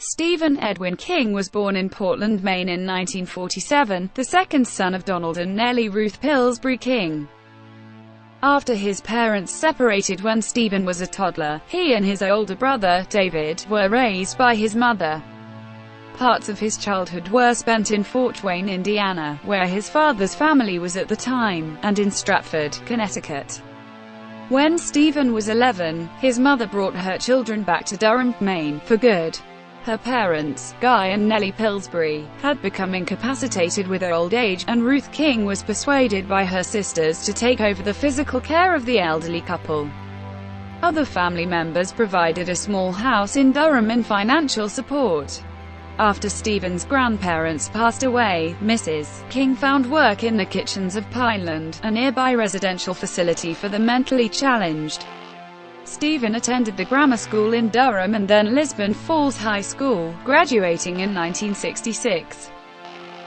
Stephen Edwin King was born in Portland, Maine in 1947, the second son of Donald and Nellie Ruth Pillsbury King. After his parents separated when Stephen was a toddler, he and his older brother, David, were raised by his mother. Parts of his childhood were spent in Fort Wayne, Indiana, where his father's family was at the time, and in Stratford, Connecticut. When Stephen was 11, his mother brought her children back to Durham, Maine, for good. Her parents, Guy and Nellie Pillsbury, had become incapacitated with old age, and Ruth King was persuaded by her sisters to take over the physical care of the elderly couple. Other family members provided a small house in Durham and financial support. After Stephen's grandparents passed away, Mrs. King found work in the kitchens of Pineland, a nearby residential facility for the mentally challenged. Stephen attended the grammar school in Durham and then Lisbon Falls High School, graduating in 1966.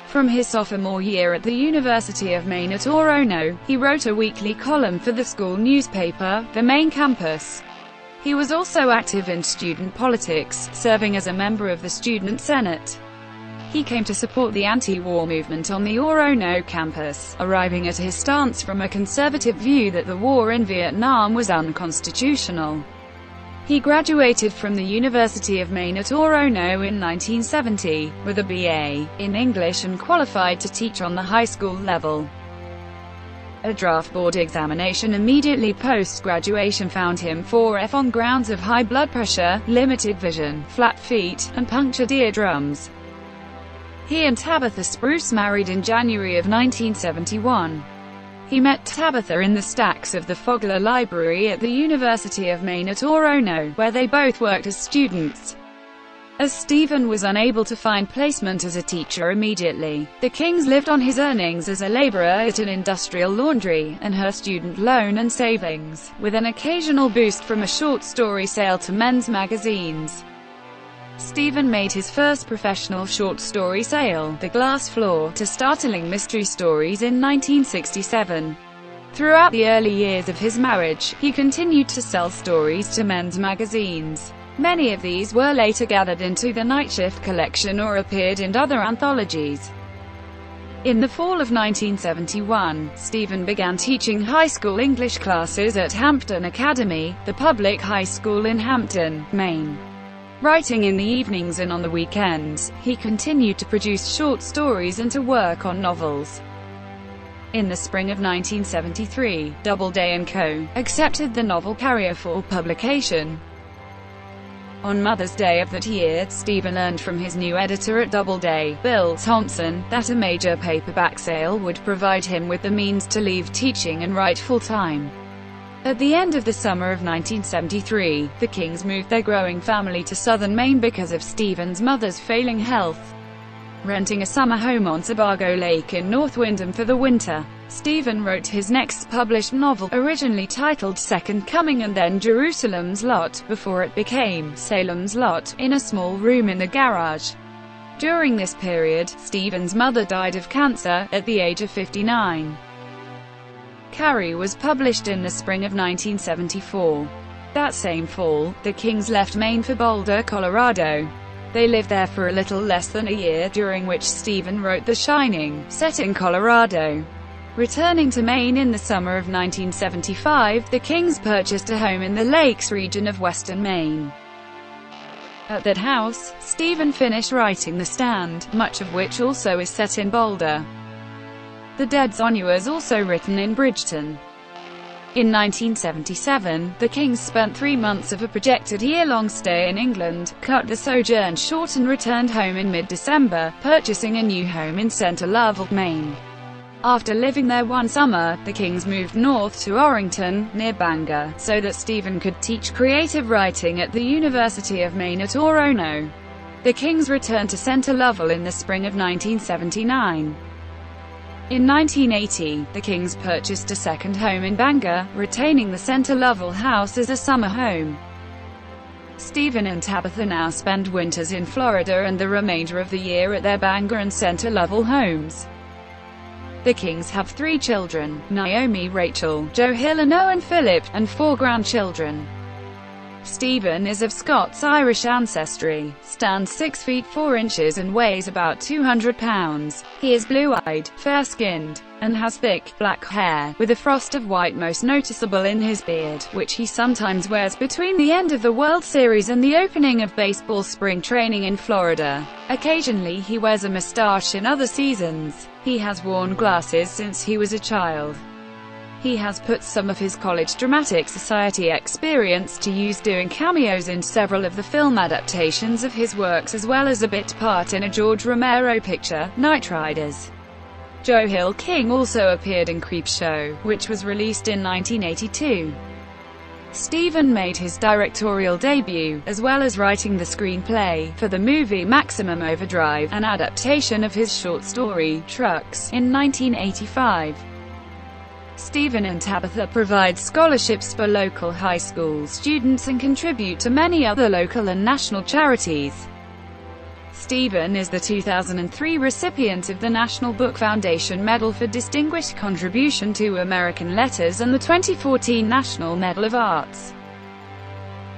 From his sophomore year at the University of Maine at Orono, he wrote a weekly column for the school newspaper, the Maine Campus. He was also active in student politics, serving as a member of the Student Senate. He came to support the anti-war movement on the Orono campus, arriving at his stance from a conservative view that the war in Vietnam was unconstitutional. He graduated from the University of Maine at Orono in 1970, with a BA in English and qualified to teach on the high school level. A draft board examination immediately post-graduation found him 4F on grounds of high blood pressure, limited vision, flat feet, and punctured eardrums. He and Tabitha Spruce married in January of 1971. He met Tabitha in the stacks of the Fogler Library at the University of Maine at Orono, where they both worked as students. As Stephen was unable to find placement as a teacher immediately, the Kings lived on his earnings as a laborer at an industrial laundry, and her student loan and savings, with an occasional boost from a short story sale to men's magazines. Stephen made his first professional short story sale, The Glass Floor, to Startling Mystery Stories in 1967. Throughout the early years of his marriage, he continued to sell stories to men's magazines. Many of these were later gathered into the Night Shift collection or appeared in other anthologies. In the fall of 1971, Stephen began teaching high school English classes at Hampton Academy, the public high school in Hampton, Maine. Writing in the evenings and on the weekends, he continued to produce short stories and to work on novels. In the spring of 1973, Doubleday & Co. accepted the novel carrier for publication. On Mother's Day of that year, Stephen learned from his new editor at Doubleday, Bill Thompson, that a major paperback sale would provide him with the means to leave teaching and write full-time. At the end of the summer of 1973, the Kings moved their growing family to southern Maine because of Stephen's mother's failing health. Renting a summer home on Sebago Lake in North Windham for the winter, Stephen wrote his next published novel, originally titled Second Coming and then Jerusalem's Lot, before it became Salem's Lot, in a small room in the garage. During this period, Stephen's mother died of cancer, at the age of 59. Carrie was published in the spring of 1974. That same fall, the Kings left Maine for Boulder, Colorado. They lived there for a little less than a year, during which Stephen wrote The Shining, set in Colorado. Returning to Maine in the summer of 1975, the Kings purchased a home in the Lakes region of western Maine. At that house, Stephen finished writing The Stand, much of which also is set in Boulder. The Dead's On You is also written in Bridgeton. In 1977, the Kings spent 3 months of a projected year-long stay in England, cut the sojourn short and returned home in mid-December, purchasing a new home in Center Lovell, Maine. After living there one summer, the Kings moved north to Orrington, near Bangor, so that Stephen could teach creative writing at the University of Maine at Orono. The Kings returned to Center Lovell in the spring of 1979. In 1980, the Kings purchased a second home in Bangor, retaining the Center Lovell house as a summer home. Stephen and Tabitha now spend winters in Florida and the remainder of the year at their Bangor and Center Lovell homes. The Kings have 3 children, Naomi, Rachel, Joe Hill and Owen Phillip, and 4 grandchildren. Stephen is of Scots-Irish ancestry, stands 6 feet 4 inches and weighs about 200 pounds. He is blue-eyed, fair-skinned, and has thick, black hair, with a frost of white most noticeable in his beard, which he sometimes wears between the end of the World Series and the opening of baseball spring training in Florida. Occasionally he wears a mustache in other seasons. He has worn glasses since he was a child. He has put some of his college dramatic society experience to use doing cameos in several of the film adaptations of his works, as well as a bit part in a George Romero picture, Night Riders. Joe Hill King also appeared in Creepshow, which was released in 1982. Stephen made his directorial debut, as well as writing the screenplay, for the movie Maximum Overdrive, an adaptation of his short story, Trucks, in 1985. Stephen and Tabitha provide scholarships for local high school students and contribute to many other local and national charities. Stephen is the 2003 recipient of the National Book Foundation Medal for Distinguished Contribution to American Letters and the 2014 National Medal of Arts.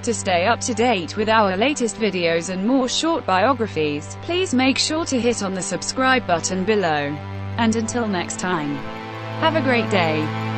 To stay up to date with our latest videos and more short biographies, please make sure to hit on the subscribe button below. And until next time, have a great day.